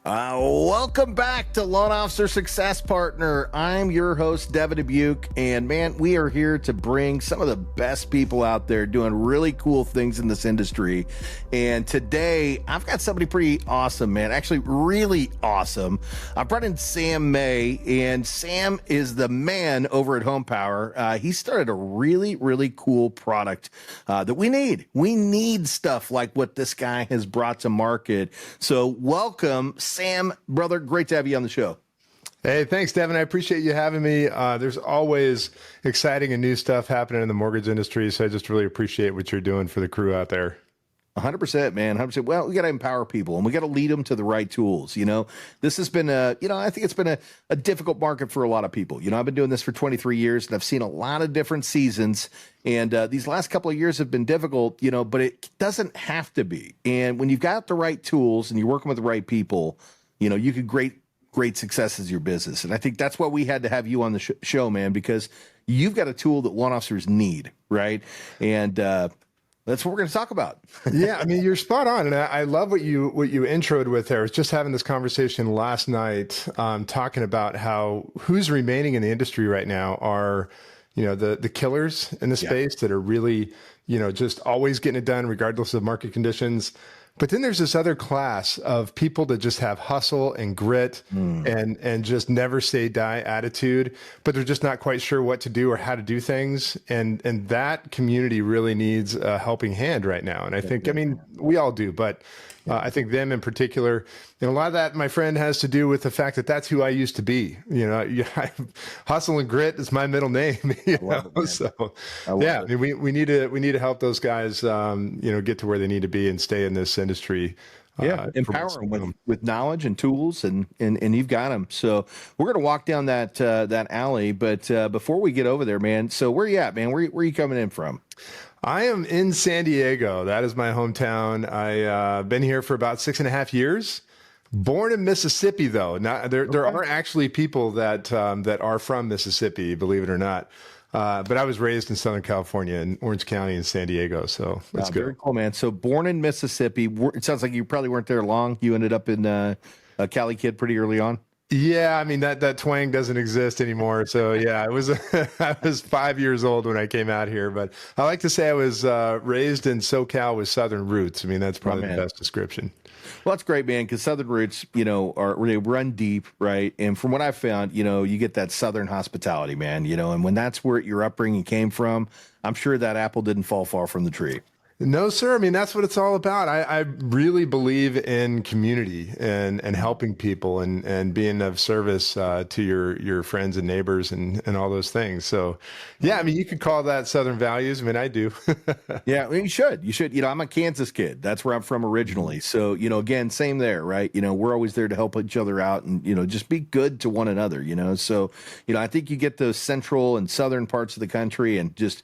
Welcome back to Loan Officer Success Partner. I'm your host, Devin Dubuque, and man, we are here to bring some of the best people out there doing really cool things in this industry. And today, I've got somebody pretty awesome, man. Actually, really awesome. I brought in Sam May, and Sam is the man over at HomPwr. He started a really, really cool product that we need. We need stuff like what this guy has brought to market. So welcome, Sam, brother. Great to have you on the show. Hey, thanks, Devin. I appreciate you having me. There's always exciting and new stuff happening in the mortgage industry, so I just really appreciate what you're doing for the crew out there. 100%, man. 100%. Well, we got to empower people and we got to lead them to the right tools. This has been I think it's been a difficult market for a lot of people. I've been doing this for 23 years and I've seen a lot of different seasons. And these last couple of years have been difficult, but it doesn't have to be. And when you've got the right tools and you're working with the right people, you could great success as your business. And I think that's why we had to have you on the show, man, because you've got a tool that loan officers need, right? And that's what we're going to talk about. Yeah, I mean, you're spot on. And I love what you introed with there. I was just having this conversation last night, talking about how who's remaining in the industry right now are, the killers in the space that are really, just always getting it done regardless of market conditions. But then there's this other class of people that just have hustle and grit and just never say die attitude, but they're just not quite sure what to do or how to do things. And that community really needs a helping hand right now. And I think, we all do, but I think them in particular, a lot of that, my friend, has to do with the fact that that's who I used to be. Hustle and grit is my middle name. We need to help those guys, get to where they need to be and stay in this industry. Empower them with knowledge and tools, and you've got them. So we're going to walk down that alley. But before we get over there, man, so where you at, man? Where are you coming in from? I am in San Diego. That is my hometown. I've been here for about 6.5 years. Born in Mississippi, though. There are actually people that are from Mississippi, believe it or not. But I was raised in Southern California, in Orange County, in San Diego. So that's good. Very cool, man. So born in Mississippi. It sounds like you probably weren't there long. You ended up in a Cali kid pretty early on. Yeah, I mean that twang doesn't exist anymore. So yeah, I was 5 years old when I came out here. But I like to say I was raised in SoCal with Southern roots. I mean, that's probably the best description. Well, that's great, man, because Southern roots, they run deep, right? And from what I've found, you get that Southern hospitality, man, and when that's where your upbringing came from, I'm sure that apple didn't fall far from the tree. No, sir. I mean, that's what it's all about. I really believe in community and helping people and being of service to your friends and neighbors and all those things. So, yeah, I mean, you could call that Southern values. I mean, I do. Yeah, well, you should. You should. I'm a Kansas kid. That's where I'm from originally. So, again, same there, right? We're always there to help each other out and, just be good to one another, So, I think you get those central and southern parts of the country and just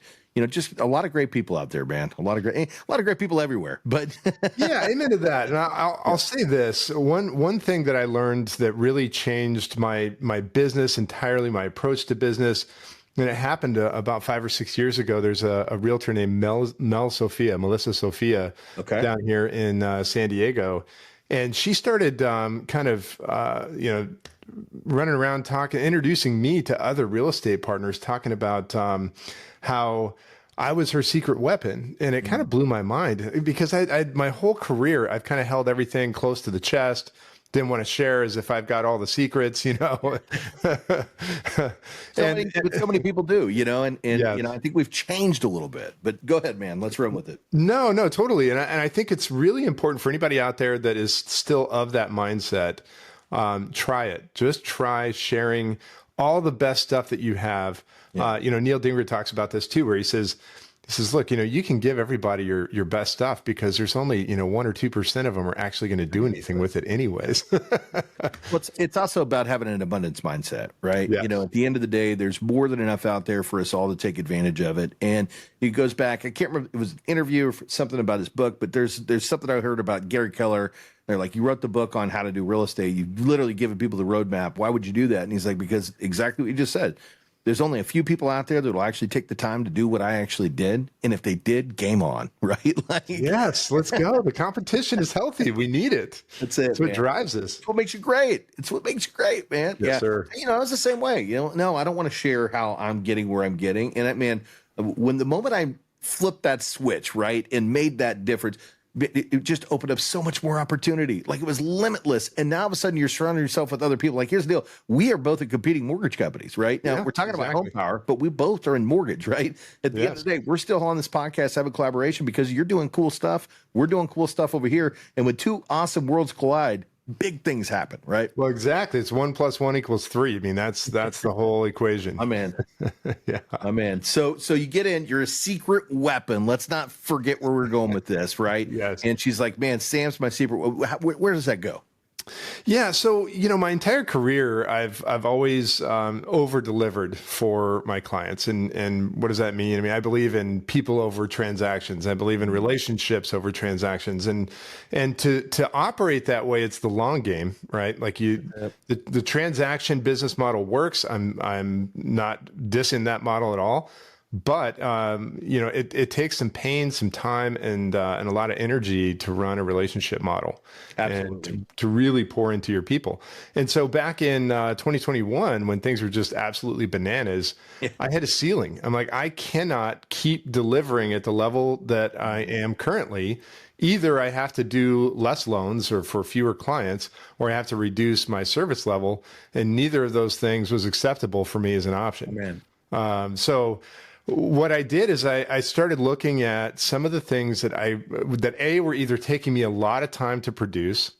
a lot of great people out there, man. A lot of great people everywhere. But yeah, amen to that. And I'll say this: one thing that I learned that really changed my business entirely, my approach to business, and it happened about 5 or 6 years ago. There's a realtor named Melissa Sophia, down here in San Diego, and she started running around introducing me to other real estate partners, talking about how I was her secret weapon. And it kind of blew my mind because I my whole career, I've kind of held everything close to the chest. Didn't want to share as if I've got all the secrets, so many people do, and I think we've changed a little bit, but go ahead, man, let's run with it. No, totally. And I think it's really important for anybody out there that is still of that mindset. Try it. Just try sharing all the best stuff that you have. Yeah. Neil Dinger talks about this too, where he says, look, you can give everybody your best stuff because there's only, 1 or 2% of them are actually going to do anything with it anyways. Well, it's also about having an abundance mindset, right? Yes. At the end of the day, there's more than enough out there for us all to take advantage of it. And it goes back, I can't remember, it was an interview or something about his book, but there's something I heard about Gary Keller. They're like, you wrote the book on how to do real estate. You've literally given people the roadmap. Why would you do that? And he's like, because exactly what you just said. There's only a few people out there that will actually take the time to do what I actually did. And if they did, game on, right? Like, Yes, let's go. The competition is healthy. We need it. that's it, That's what man. drives us. It's what makes you great. It's what makes you great, man. Yes, Yeah. sir. I was the same way. No, I don't want to share how I'm getting where I'm getting. And man, when the moment I flipped that switch, right, and made that difference, it just opened up so much more opportunity. Like, it was limitless. And now all of a sudden you're surrounding yourself with other people. Like, here's the deal. We are both in competing mortgage companies, right? Now we're talking about HomPwr, but we both are in mortgage, right? At the end of the day, we're still on this podcast, have a collaboration because you're doing cool stuff. We're doing cool stuff over here. And when two awesome worlds collide, big things happen, right? Well, exactly. It's 1 + 1 = 3. I mean, that's the whole equation. I'm in. Yeah. I'm in. So you get in, you're a secret weapon. Let's not forget where we're going with this, right? Yes. And she's like, man, Sam's my secret. Where does that go? Yeah, so my entire career, I've always over delivered for my clients, and what does that mean? I mean, I believe in people over transactions. I believe in relationships over transactions, and to operate that way, it's the long game, right? Like the transaction business model works. I'm not dissing that model at all. But it takes some pain, some time, and a lot of energy to run a relationship model. Absolutely. And to really pour into your people. And so back in 2021, when things were just absolutely bananas, I had a ceiling. I'm like, I cannot keep delivering at the level that I am currently. Either I have to do less loans or for fewer clients, or I have to reduce my service level. And neither of those things was acceptable for me as an option. So what I did is I started looking at some of the things that A, were either taking me a lot of time to produce,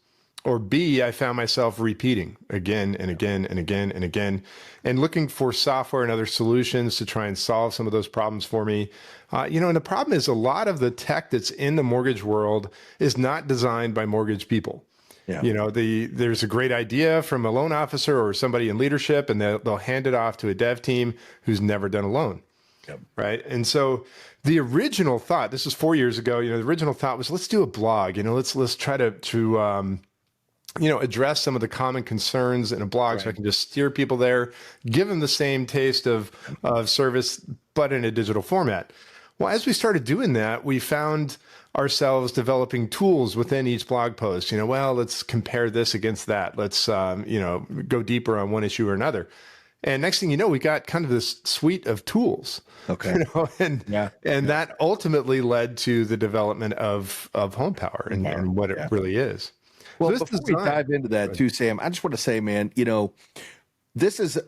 or B, I found myself repeating again and again and again and again, and looking for software and other solutions to try and solve some of those problems for me. And the problem is a lot of the tech that's in the mortgage world is not designed by mortgage people. Yeah. There's a great idea from a loan officer or somebody in leadership, and they'll hand it off to a dev team who's never done a loan. Yep. Right. And so the original thought, this was 4 years ago, the original thought was, let's do a blog, let's try to address some of the common concerns in a blog. Right. So I can just steer people there, give them the same taste of service, but in a digital format. Well, as we started doing that, we found ourselves developing tools within each blog post. Let's compare this against that. Let's, go deeper on one issue or another. And next thing you know, we got kind of this suite of tools. Okay. And that ultimately led to the development of HomPwr and what it really is. Well, so before we dive into that too, Sam, I just want to say, man, this is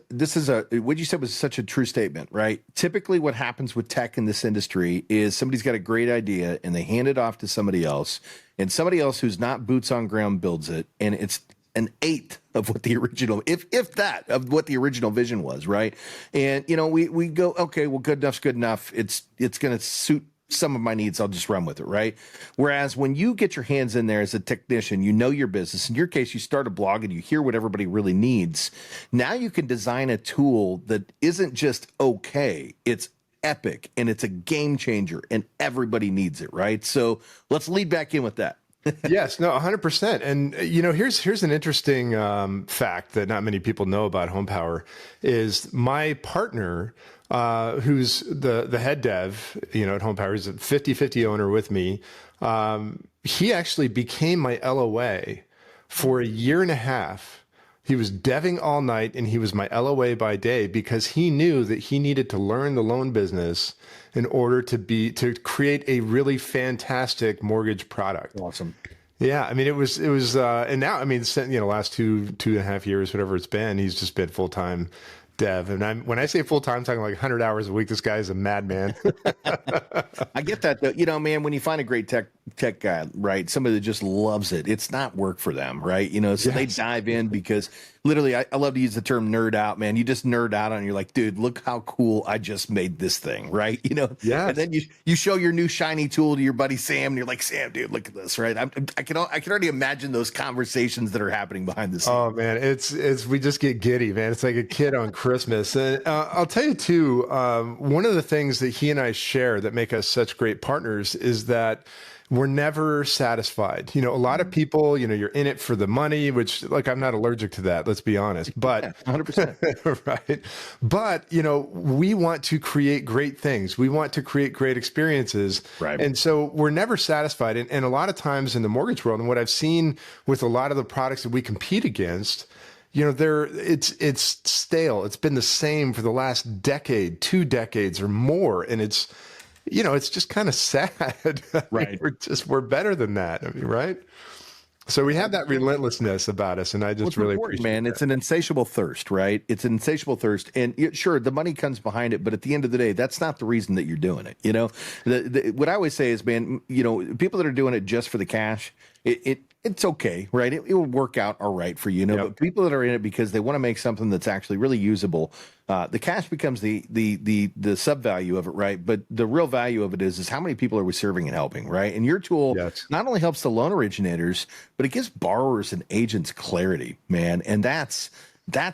what you said was such a true statement, right? Typically what happens with tech in this industry is somebody's got a great idea and they hand it off to somebody else, and somebody else who's not boots on ground builds it. And it's an eighth of what the original, if that, of what the original vision was, right? And we go, okay, well, good enough's good enough. It's going to suit some of my needs. I'll just run with it, right? Whereas when you get your hands in there as a technician, your business. In your case, you start a blog and you hear what everybody really needs. Now you can design a tool that isn't just okay, it's epic and it's a game changer, and everybody needs it, right? So let's lead back in with that. Yes, no, 100%. And here's an interesting fact that not many people know about HomPwr is my partner, who's the head dev, at HomPwr, is a 50-50 owner with me. He actually became my LOA for a year and a half. He was deving all night and he was my LOA by day because he knew that he needed to learn the loan business in order to create a really fantastic mortgage product. Awesome. Yeah. I mean, it was, and now, I mean, last 2.5 years, whatever it's been, he's just been full-time dev. And when I say full-time, I'm talking like 100 hours a week. This guy is a madman. I get that though. Man, when you find a great tech guy, right? Somebody that just loves it, it's not work for them, right? So they dive in because literally, I love to use the term nerd out, man. You just nerd out on, you're like, dude, look how cool I just made this thing, right? And then you show your new shiny tool to your buddy Sam, and you're like, Sam, dude, look at this, right? I can already imagine those conversations that are happening behind the scenes. Oh man, it's we just get giddy, man. It's like a kid on Christmas. And I'll tell you too, one of the things that he and I share that make us such great partners is that we're never satisfied. A lot of people, you're in it for the money, which, like, I'm not allergic to that, let's be honest, but Yeah, 100%. right. But, we want to create great things. We want to create great experiences. Right. And so we're never satisfied. And a lot of times in the mortgage world, and what I've seen with a lot of the products that we compete against, it's stale. It's been the same for the last decade, 2 decades or more. And it's just kind of sad. Right. We're better than that. Right. So we have that relentlessness about us. And I just really appreciate man. that. It's an insatiable thirst, right? It's an insatiable thirst. And sure, the money comes behind it. But at the end of the day, that's not the reason that you're doing it. What I always say is, man, people that are doing it just for the cash, it's okay, right? It will work out all right for you, Yep. But people that are in it because they want to make something that's actually really usable, the cash becomes the sub value of it, right? But the real value of it is how many people are we serving and helping, right? And your tool not only helps the loan originators, but it gives borrowers and agents clarity, man. And that's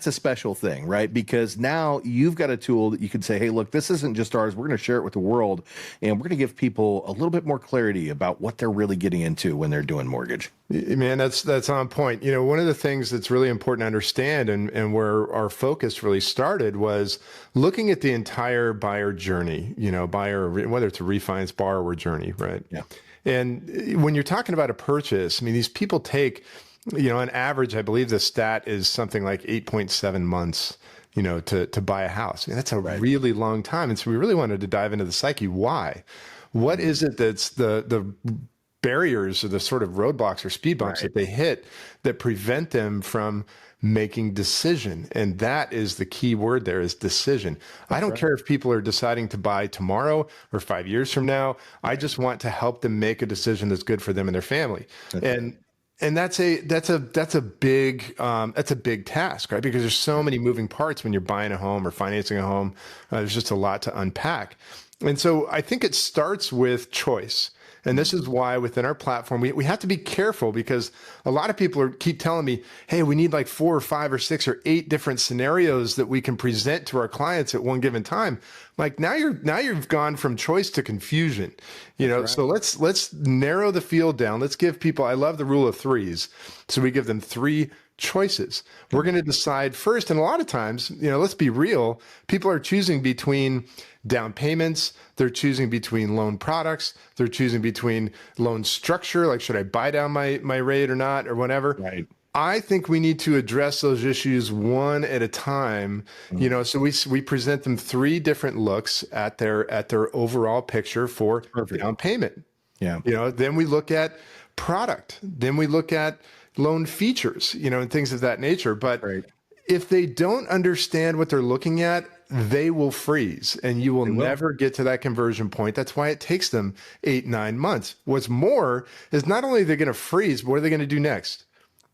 a special thing, right? Because now you've got a tool that you can say, hey, look, this isn't just ours. We're going to share it with the world, and we're going to give people a little bit more clarity about what they're really getting into when they're doing mortgage. Man, that's on point. One of the things that's really important to understand and where our focus really started was looking at the entire buyer journey, whether it's a refinance borrower journey, right? Yeah. And when you're talking about a purchase, these people take, on average, I believe the stat is something like 8.7 months, to buy a house. That's a really long time. And so we really wanted to dive into the psyche. Why? What is it that's the barriers or the sort of roadblocks or speed bumps that they hit that prevent them from making decision? And that is the key word there, is decision. I don't care if people are deciding to buy tomorrow or 5 years from now. I just want to help them make a decision that's good for them and their family. And that's a big task, right? Because there's so many moving parts when you're buying a home or financing a home. There's just a lot to unpack. And so I think it starts with choice. And this is why within our platform, we have to be careful, because a lot of people keep telling me, hey, we need like 4 or 5 or 6 or 8 different scenarios that we can present to our clients at one given time. Like now you've gone from choice to confusion, so let's narrow the field down. Let's give people, I love the rule of threes. So we give them 3 choices. We're going to decide first. And a lot of times, let's be real, people are choosing between down payments. They're choosing between loan products. They're choosing between loan structure. Like, should I buy down my rate or not, or whatever? Right. I think we need to address those issues one at a time. So we present them 3 different looks at their overall picture for down payment. Yeah. Then we look at product. Then we look at loan features, and things of that nature. But if they don't understand what they're looking at, they will freeze, and you will never get to that conversion point. That's why it takes them 8-9 months. What's more is not only are they going to freeze, but what are they going to do next?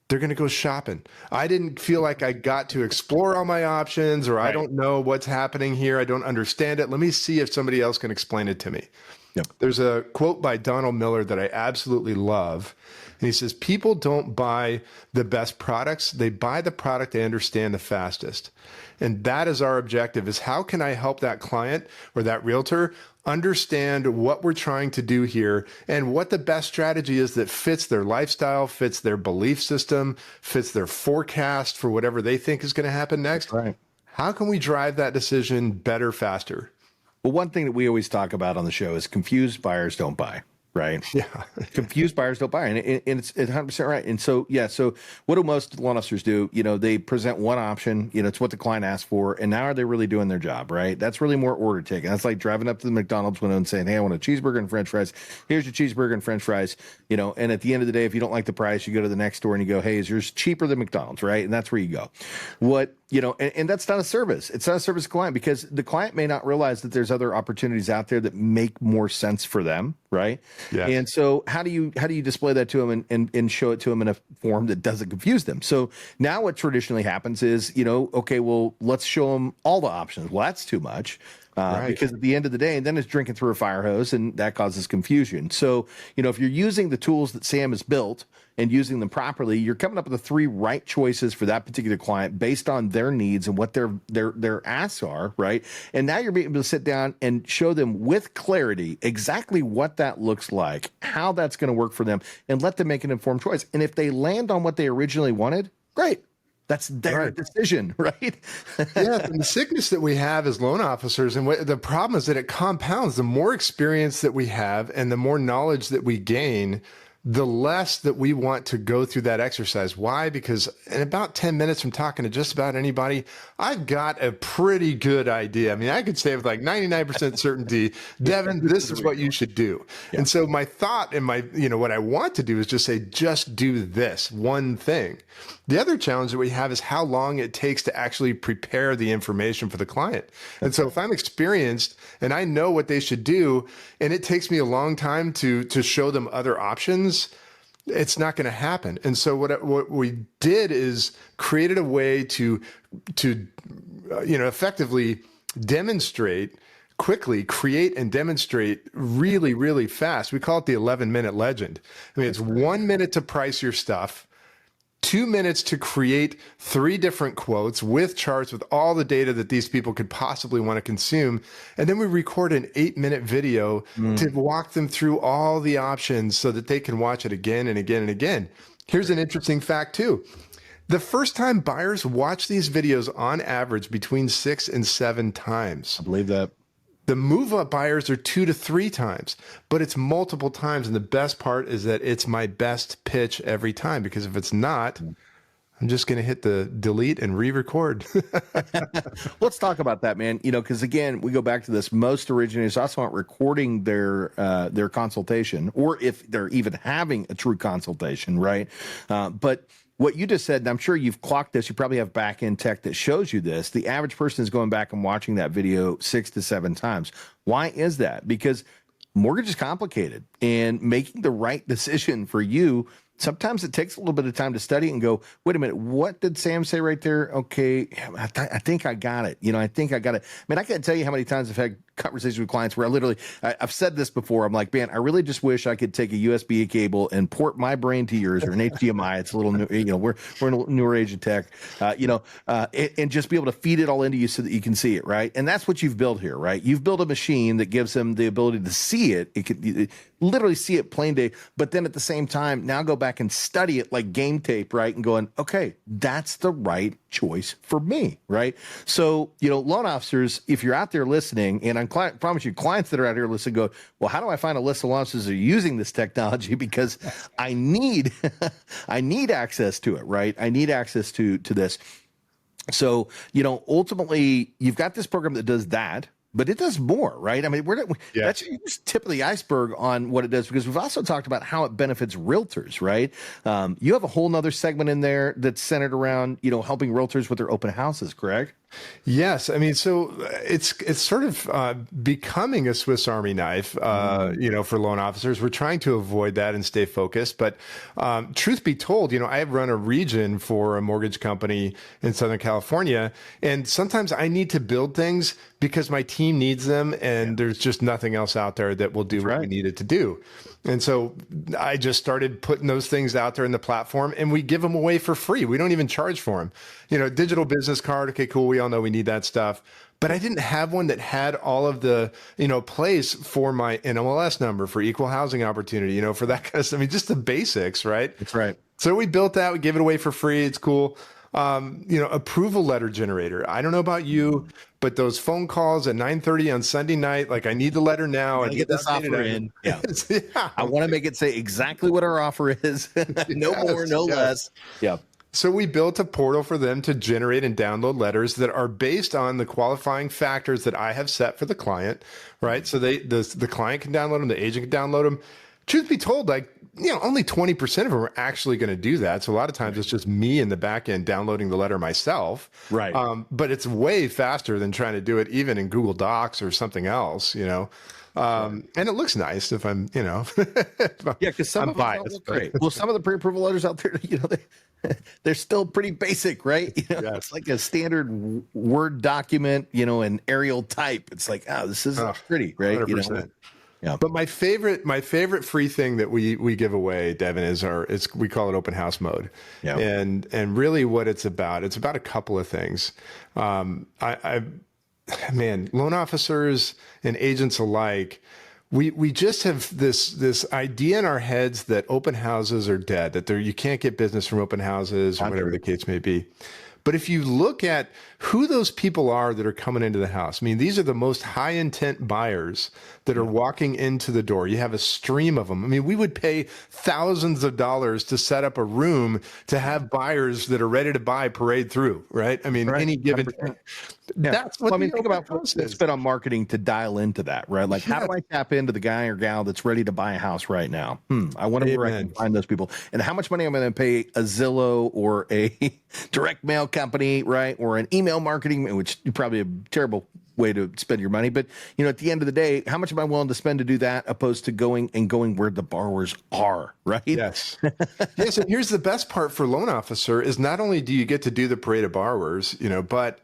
They're going to go shopping. I didn't feel like I got to explore all my options, or I don't know what's happening here. I don't understand it. Let me see if somebody else can explain it to me. Yep. There's a quote by Donald Miller that I absolutely love. And he says, people don't buy the best products. They buy the product they understand the fastest. And that is our objective, is how can I help that client or that realtor understand what we're trying to do here and what the best strategy is that fits their lifestyle, fits their belief system, fits their forecast for whatever they think is going to happen next. Right. How can we drive that decision better, faster? Well, one thing that we always talk about on the show is confused buyers don't buy. Right. Yeah. Confused buyers don't buy. And it's 100% right. And so, so what do most loan officers do? They present one option, it's what the client asked for. And now are they really doing their job? Right. That's really more order taking. That's like driving up to the McDonald's window and saying, hey, I want a cheeseburger and French fries. Here's your cheeseburger and French fries. And at the end of the day, if you don't like the price, you go to the next store and you go, hey, is yours cheaper than McDonald's? Right. And that's where you go. And that's not a service. It's not a service to the client, because the client may not realize that there's other opportunities out there that make more sense for them. Right. Yes. And so how do you display that to them and show it to them in a form that doesn't confuse them? So now what traditionally happens is, okay, well, let's show them all the options. Well, that's too much. Right. Because at the end of the day, and then it's drinking through a fire hose, and that causes confusion. So, if you're using the tools that Sam has built and using them properly, you're coming up with the 3 right choices for that particular client based on their needs and what their asks are, right? And now you're being able to sit down and show them with clarity exactly what that looks like, how that's going to work for them, and let them make an informed choice. And if they land on what they originally wanted, great. That's their decision, right? Yeah, and the sickness that we have as loan officers, and the problem is that it compounds. The more experience that we have and the more knowledge that we gain, the less that we want to go through that exercise. Why? Because in about 10 minutes from talking to just about anybody, I've got a pretty good idea. I mean, I could say with like 99% certainty, Devin, this is what you should do. Yeah. And so my thought and what I want to do is just say, just do this one thing. The other challenge that we have is how long it takes to actually prepare the information for the client. And so if I'm experienced and I know what they should do, and it takes me a long time to show them other options, it's not going to happen. And so what we did is created a way to effectively demonstrate quickly, create and demonstrate really, really fast. We call it the 11-minute legend. I mean, it's 1 minute to price your stuff, 2 minutes to create 3 different quotes with charts with all the data that these people could possibly want to consume. And then we record an 8-minute video to walk them through all the options so that they can watch it again and again and again. Here's an interesting fact too. The first time buyers watch these videos on average between 6 and 7 times. I believe that. The move-up buyers are 2 to 3 times, but it's multiple times. And the best part is that it's my best pitch every time, because if it's not, I'm just going to hit the delete and re-record. Let's talk about that, man. Because again, we go back to this. Most originators also aren't recording their consultation, or if they're even having a true consultation, right? But what you just said, and I'm sure you've clocked this, you probably have back-end tech that shows you this. The average person is going back and watching that video 6 to 7 times. Why is that? Because mortgage is complicated, and making the right decision for you, sometimes it takes a little bit of time to study and go, wait a minute, what did Sam say right there? Okay, I think I got it. I think I got it. I mean, I can't tell you how many times I've had conversations with clients where I've said this before. I'm like, man, I really just wish I could take a USB cable and port my brain to yours, or an HDMI. It's a little new, we're in a newer age of tech, and just be able to feed it all into you so that you can see it, right? And that's what you've built here, right? You've built a machine that gives them the ability to see it. It could literally see it plain day, but then at the same time, now go back and study it like game tape, right? And going, okay, that's the right choice for me, right? So, loan officers, if you're out there listening, and I promise you, clients that are out here listening go, well, how do I find a list of loan officers that are using this technology? Because I need, I need access to it, right? I need access to this. So, ultimately, you've got this program that does that, but it does more, right? I mean, that's just tip of the iceberg on what it does, because we've also talked about how it benefits realtors, right? You have a whole nother segment in there that's centered around, helping realtors with their open houses, correct? Yes. I mean, so it's sort of becoming a Swiss Army knife, for loan officers. We're trying to avoid that and stay focused. But truth be told, I run a region for a mortgage company in Southern California, and sometimes I need to build things because my team needs them, and there's just nothing else out there that will do what we need it to do. And so I just started putting those things out there in the platform, and we give them away for free. We don't even charge for them. Digital business card. Okay, cool. We all know we need that stuff. But I didn't have one that had all of the, place for my NMLS number, for equal housing opportunity, for that kind of stuff. I mean, just the basics, right? That's right. So we built that. We gave it away for free. It's cool. Approval letter generator. I don't know about you, but those phone calls at 9:30 on Sunday night, like, I need the letter now. I get this offer in. Yeah. I want to make it say exactly what our offer is. No more, no less. Yeah. So we built a portal for them to generate and download letters that are based on the qualifying factors that I have set for the client, right? So the client can download them, the agent can download them. Truth be told, only 20% of them are actually going to do that. So a lot of times it's just me in the back end downloading the letter myself. Right. But it's way faster than trying to do it even in Google Docs or something else, and it looks nice if I'm, because some of them don't look great. Well, some of the pre-approval letters out there, they're still pretty basic, right? It's Yes. like a standard Word document, in Arial type. It's like, oh, this Oh, isn't pretty, right? 100%. Yeah. But my favorite free thing that we give away, Devin, is we call it open house mode. Yeah. And really what it's about a couple of things. I man, loan officers and agents alike, we just have this idea in our heads that open houses are dead, that you can't get business from open houses or whatever the case may be. But if you look at who those people are that are coming into the house, I mean, these are the most high intent buyers that are walking into the door. You have a stream of them. I mean, we would pay thousands of dollars to set up a room to have buyers that are ready to buy parade through, right? I mean, Right. any given 100%. day. Yeah. That's what Well, I mean, the think open about what house they is. spend on marketing to dial into that, right? Like, how Yes. do I tap into the guy or gal that's ready to buy a house right now? I wonder where I can Amen. find those people, and how much money I'm going to pay a Zillow or a direct mail company, right? Or an email marketing, which is probably a terrible way to spend your money. But, at the end of the day, how much am I willing to spend to do that opposed to going where the borrowers are, right? Yes. Yes. And here's the best part for loan officer is not only do you get to do the parade of borrowers, but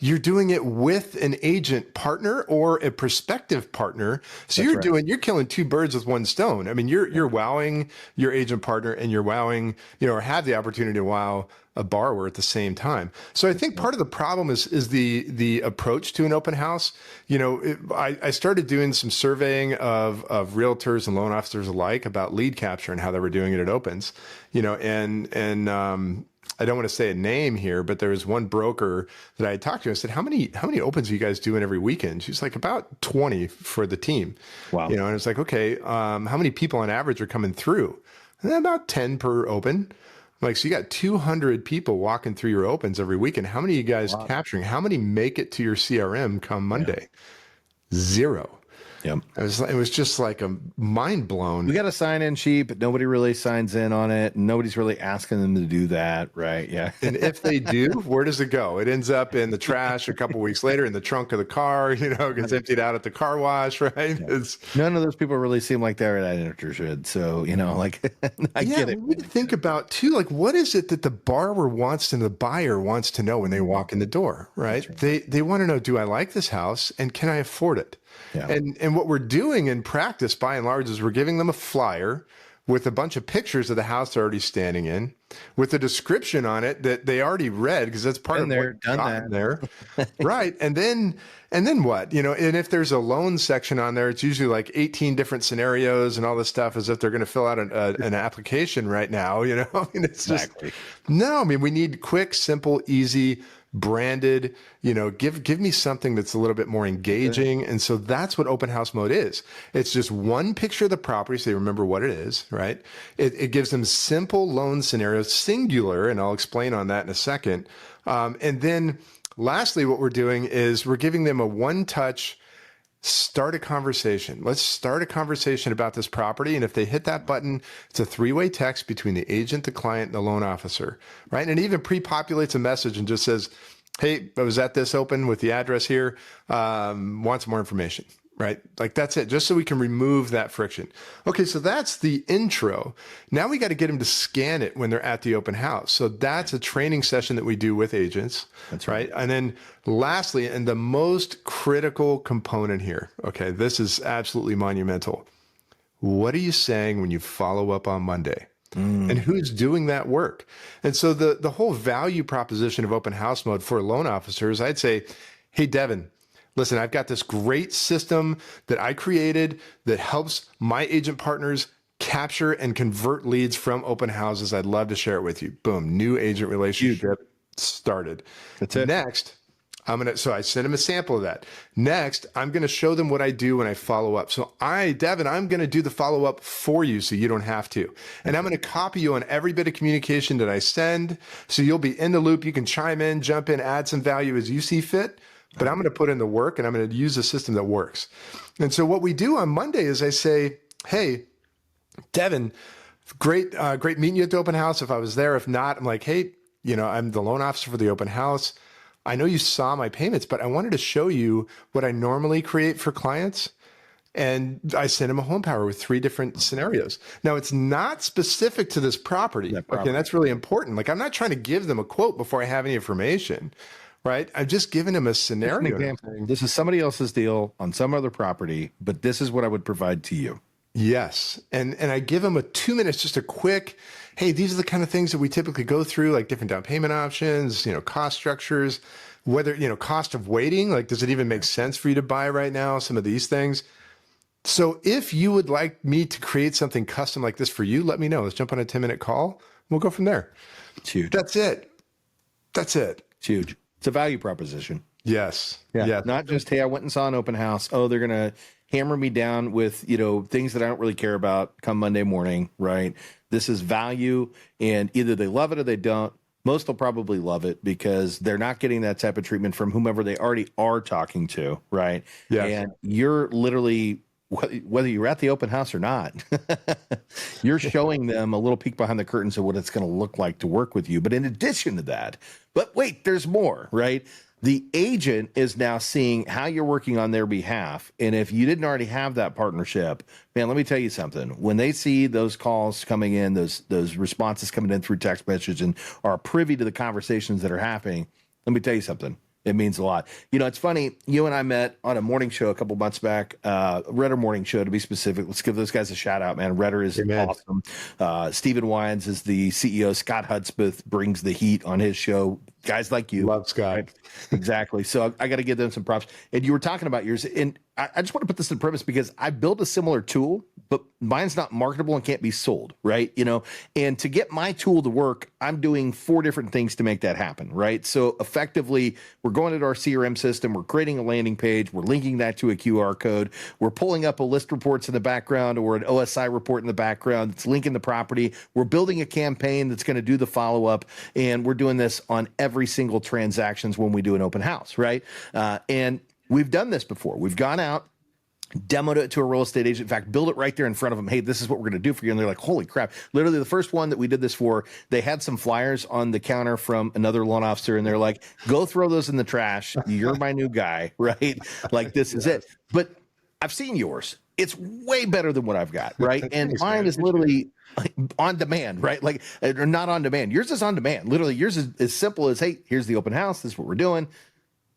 you're doing it with an agent partner or a prospective partner. So That's right. you're killing two birds with one stone. I mean, you're wowing your agent partner and you're wowing, or have the opportunity to wow a borrower at the same time. So I think part of the problem is the approach to an open house. I started doing some surveying of realtors and loan officers alike about lead capture and how they were doing it at opens, and I don't want to say a name here, but there was one broker that I had talked to. I said, how many opens are you guys doing every weekend? She's like, about 20 for the team. Wow. And it's like, okay, how many people on average are coming through? And about 10 per open. I'm like, so you got 200 people walking through your opens every weekend. How many are you guys capturing? How many make it to your CRM come Monday? Zero. Yep. It was just like a mind blown. We got a sign-in sheet, but nobody really signs in on it. And nobody's really asking them to do that, right? Yeah. And if they do, where does it go? It ends up in the trash a couple weeks later in the trunk of the car, gets emptied out at the car wash, right? Yeah. None of those people really seem like they're that interested. So, I get it. We need to think about too, like what is it that the borrower wants and the buyer wants to know when they walk in the door, right? They want to know, do I like this house and can I afford it? Yeah. And what we're doing in practice, by and large, is we're giving them a flyer with a bunch of pictures of the house they're already standing in, with a description on it that they already read because that's part of there, what done got that. there, right? And then what? And if there's a loan section on there, it's usually like 18 different scenarios and all this stuff, as if they're going to fill out an application right now. I mean, it's Exactly. just no. I mean, we need quick, simple, easy, branded, give me something that's a little bit more engaging. And so that's what open house mode is. It's just one picture of the property so they remember what it is, right? It gives them simple loan scenarios, singular, and I'll explain on that in a second. And then lastly, what we're doing is we're giving them a one-touch start a conversation. Let's start a conversation about this property. And if they hit that button, it's a three-way text between the agent, the client, and the loan officer, right? And it even pre-populates a message and just says, hey, I was at this open with the address here. Want some more information, right? Like that's it, just so we can remove that friction. Okay, so that's the intro. Now we got to get them to scan it when they're at the open house. So that's a training session that we do with agents. That's right. And then lastly, and the most critical component here, okay, this is absolutely monumental. What are you saying when you follow up on Monday? And who's doing that work? And so the whole value proposition of open house mode for loan officers, I'd say, hey, Devin, listen, I've got this great system that I created that helps my agent partners capture and convert leads from open houses. I'd love to share it with you. Boom, new agent relationship started. That's it. Next, so I sent him a sample of that. Next, I'm going to show them what I do when I follow up. So Devin, I'm going to do the follow up for you so you don't have to. And I'm going to copy you on every bit of communication that I send. So you'll be in the loop. You can chime in, jump in, add some value as you see fit. But I'm going to put in the work and I'm going to use a system that works. And so what we do on Monday is I say, hey, Devin, great meeting you at the open house. If I was there, if not, I'm like, hey, I'm the loan officer for the open house. I know you saw my payments, but I wanted to show you what I normally create for clients. And I sent him a HomPwr with 3 different scenarios. Now, it's not specific to this property. Okay, and that's really important. Like, I'm not trying to give them a quote before I have any information, right? I'm just giving them a scenario. An example. This is somebody else's deal on some other property, but this is what I would provide to you. Yes. And I give them a 2 minutes, just a quick, hey, these are the kind of things that we typically go through, like different down payment options, cost structures, whether, cost of waiting, like, does it even make sense for you to buy right now? Some of these things. So if you would like me to create something custom like this for you, let me know. Let's jump on a 10-minute call. We'll go from there. It's huge. That's it. It's huge. It's a value proposition. Yes. Yeah. Yes. Not just, hey, I went and saw an open house. Oh, they're going to hammer me down with, things that I don't really care about come Monday morning, right? This is value, and either they love it or they don't. Most will probably love it because they're not getting that type of treatment from whomever they already are talking to, right? Yes. And you're literally, whether you're at the open house or not, you're showing them a little peek behind the curtains of what it's going to look like to work with you. But in addition to that, but wait, there's more, right? The agent is now seeing how you're working on their behalf. And if you didn't already have that partnership, man, let me tell you something. When they see those calls coming in, those responses coming in through text message and are privy to the conversations that are happening, let me tell you something. It means a lot. It's funny. You and I met on a morning show a couple months back, Redder morning show to be specific. Let's give those guys a shout out, man. Redder is awesome. Stephen Wines is the CEO. Scott Hudspeth brings the heat on his show. Guys like you. Love Scott. Right? Exactly. So I got to give them some props. And you were talking about yours. And I just want to put this in premise because I built a similar tool, but mine's not marketable and can't be sold, right? And to get my tool to work, I'm doing 4 different things to make that happen, right? So effectively, we're going into our CRM system, we're creating a landing page, we're linking that to a QR code, we're pulling up a list reports in the background or an OSI report in the background that's linking the property, we're building a campaign that's going to do the follow-up, and we're doing this on every single transactions when we do an open house, right? And we've done this before. We've gone out, demoed it to a real estate agent. In fact, build it right there in front of them. Hey, this is what we're going to do for you. And they're like, holy crap. Literally, the first one that we did this for, they had some flyers on the counter from another loan officer. And they're like, go throw those in the trash. You're my new guy, right? Like, this is it. But I've seen yours. It's way better than what I've got, right? And mine is literally on demand, right? Like, or not on demand. Yours is on demand. Literally, yours is as simple as, hey, here's the open house. This is what we're doing.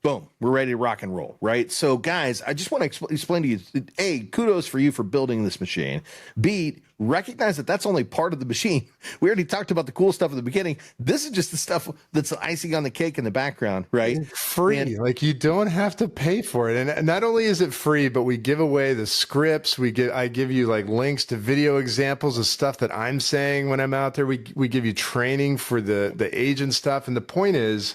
Boom, we're ready to rock and roll, right? So, guys, I just want to explain to you, A, kudos for you for building this machine. B, recognize that that's only part of the machine. We already talked about the cool stuff at the beginning. This is just the stuff that's the icing on the cake in the background, right? It's free. Like, you don't have to pay for it. And not only is it free, but we give away the scripts. I give you like links to video examples of stuff that I'm saying when I'm out there. We give you training for the agent stuff. And the point is,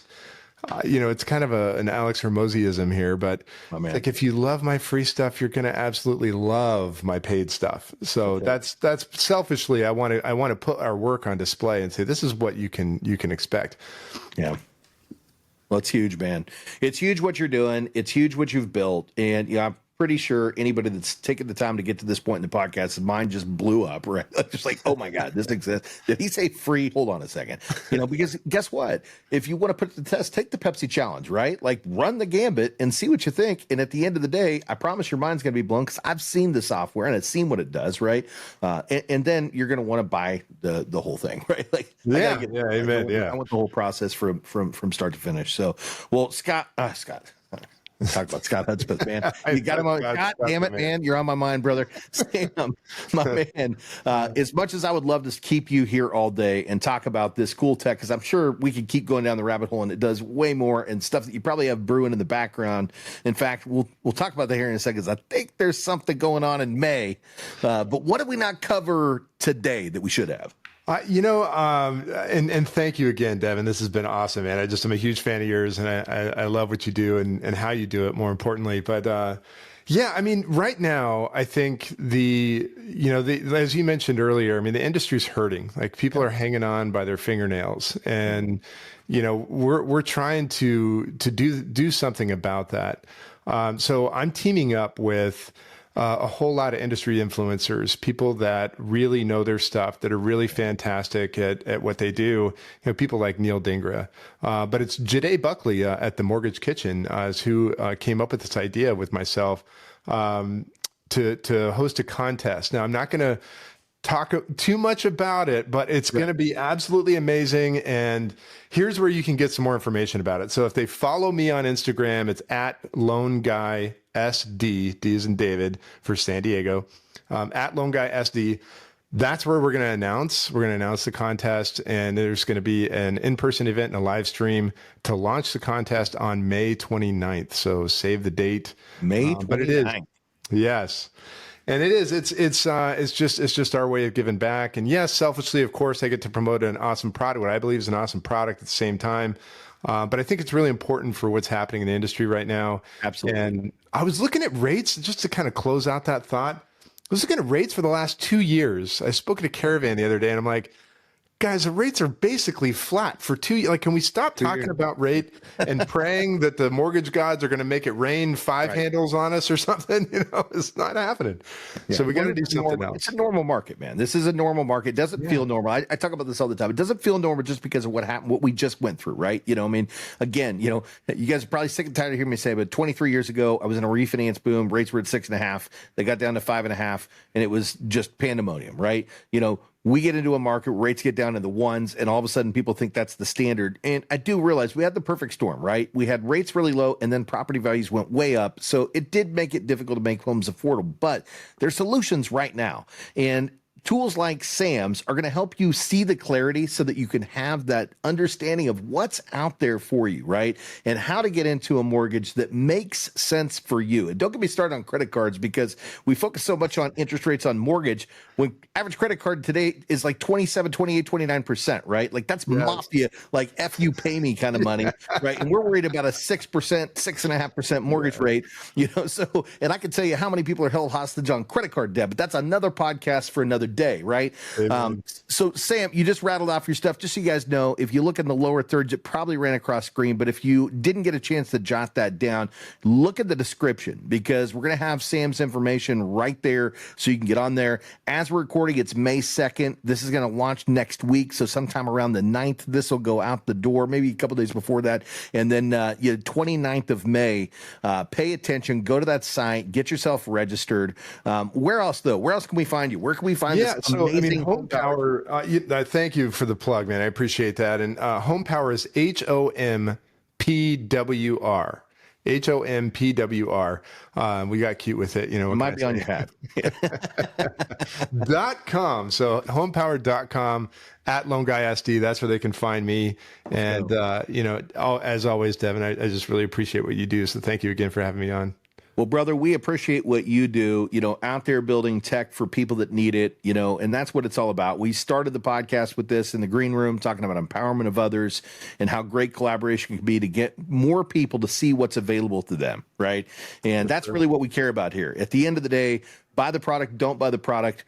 it's kind of an Alex Hormozyism here, but like, if you love my free stuff, you're going to absolutely love my paid stuff. So that's selfishly, I want to put our work on display and say, this is what you can expect. Yeah. Well, it's huge, man. It's huge what you're doing. It's huge what you've built. And I'm pretty sure anybody that's taken the time to get to this point in the podcast, mine just blew up, right? Just like, oh my God, this exists. Did he say free? Hold on a second. Because guess what? If you want to put it to the test, take the Pepsi challenge, right? Like, run the gambit and see what you think. And at the end of the day, I promise your mind's going to be blown because I've seen the software and I've seen what it does, right? And then you're going to want to buy the whole thing, right? Like, amen. I want the whole process from start to finish. So, well, Scott. Talk about Scott Hudspeth, man. You got him on. God damn it, man. You're on my mind, brother. Sam, my man. As much as I would love to keep you here all day and talk about this cool tech, because I'm sure we could keep going down the rabbit hole, and it does way more and stuff that you probably have brewing in the background. In fact, we'll talk about that here in a second. I think there's something going on in May. But what did we not cover today that we should have? And thank you again, Devin. This has been awesome, man. I'm a huge fan of yours, and I love what you do and how you do it, more importantly. But right now, I think as you mentioned earlier, the industry's hurting. Like, people are hanging on by their fingernails, and we're trying to do something about that. So I'm teaming up with a whole lot of industry influencers, people that really know their stuff, that are really fantastic at what they do. People like Neil Dingra. But it's Jade Buckley at the Mortgage Kitchen is who came up with this idea with myself. to host a contest. Now, I'm not going to talk too much about it, but it's going to be absolutely amazing. And here's where you can get some more information about it. So if they follow me on Instagram, it's at Lone Guy SD, D as in David for San Diego, at Lone Guy SD. That's where we're going to announce. We're going to announce the contest, and there's going to be an in-person event and a live stream to launch the contest on May 29th. So save the date. May 29th. But it is. Yes. And it is. It's just our way of giving back. And yes, selfishly, of course, I get to promote an awesome product, what I believe is an awesome product at the same time. But I think it's really important for what's happening in the industry right now. Absolutely. And I was looking at rates just to kind of close out that thought. I was looking at rates for the last 2 years. I spoke at a caravan the other day, and I'm like, guys, the rates are basically flat for 2 years. Like, can we stop talking about rate and praying that the mortgage gods are going to make it rain five handles on us or something? You know, it's not happening. Yeah. So we got to do something else. It's a normal market, man. This is a normal market. It doesn't feel normal. I talk about this all the time. It doesn't feel normal just because of what happened, what we just went through, right? You know, I mean, again, you know, you guys are probably sick and tired of hearing me say, but 23 years ago, I was in a refinance boom. Rates were at 6.5. They got down to 5.5, and it was just pandemonium, right? You know, we get into a market, rates get down in the ones, and all of a sudden people think that's the standard. And I do realize we had the perfect storm, right? We had rates really low, and then property values went way up. So it did make it difficult to make homes affordable, but there's solutions right now. And tools like Sam's are going to help you see the clarity so that you can have that understanding of what's out there for you, right? And how to get into a mortgage that makes sense for you. And don't get me started on credit cards, because we focus so much on interest rates on mortgage when average credit card today is like 27, 28, 29%, right? Like that's mafia, like F you pay me kind of money, right? And we're worried about a 6%, 6.5% mortgage rate, you know? So, and I can tell you how many people are held hostage on credit card debt, but that's another podcast for another day, right? So Sam, you just rattled off your stuff. Just so you guys know, if you look in the lower thirds, it probably ran across screen, but if you didn't get a chance to jot that down, look at the description, because we're going to have Sam's information right there so you can get on there. As we're recording, it's May 2nd. This is going to launch next week. So sometime around the 9th, this will go out the door, maybe a couple days before that. And then 29th of May, pay attention, go to that site, get yourself registered. Where else though? Where else can we find you? Where can we find this amazing HomPwr? Thank you for the plug, man. I appreciate that. And HomPwr is HOMPWR. HOMPWR. We got cute with it, you know. It might be on your hat. .com. So homepwr.com, at Lone Guy SD. That's where they can find me. And, you know, as always, Devin, I just really appreciate what you do. So thank you again for having me on. Well, brother, we appreciate what you do, you know, out there building tech for people that need it, you know, and that's what it's all about. We started the podcast with this in the green room, talking about empowerment of others and how great collaboration can be to get more people to see what's available to them, right? And that's really what we care about here. At the end of the day, buy the product, don't buy the product,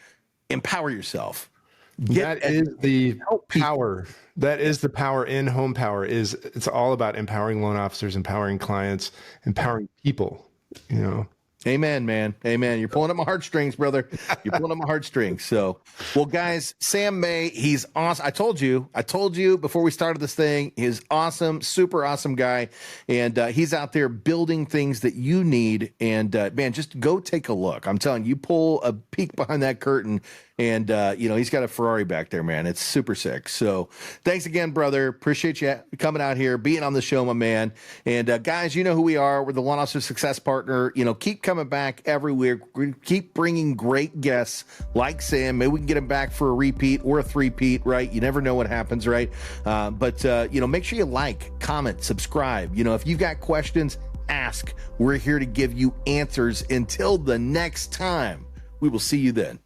empower yourself. That is the power. That is the power in HomPwr. It's all about empowering loan officers, empowering clients, empowering people. You know, amen, man. Amen. You're pulling at my heartstrings, brother. You're pulling at my heartstrings. So, well, guys, Sam May, he's awesome. I told you before we started this thing, he's awesome, super awesome guy. And he's out there building things that you need. And man, just go take a look. I'm telling you, pull a peek behind that curtain. And, you know, he's got a Ferrari back there, man. It's super sick. So thanks again, brother. Appreciate you coming out here, being on the show, my man. And guys, you know who we are. We're the Loan Officer Success Partner. You know, keep coming back every week. We keep bringing great guests like Sam. Maybe we can get him back for a repeat or a three-peat, right? You never know what happens, right? But you know, make sure you like, comment, subscribe. You know, if you've got questions, ask. We're here to give you answers. Until the next time, we will see you then.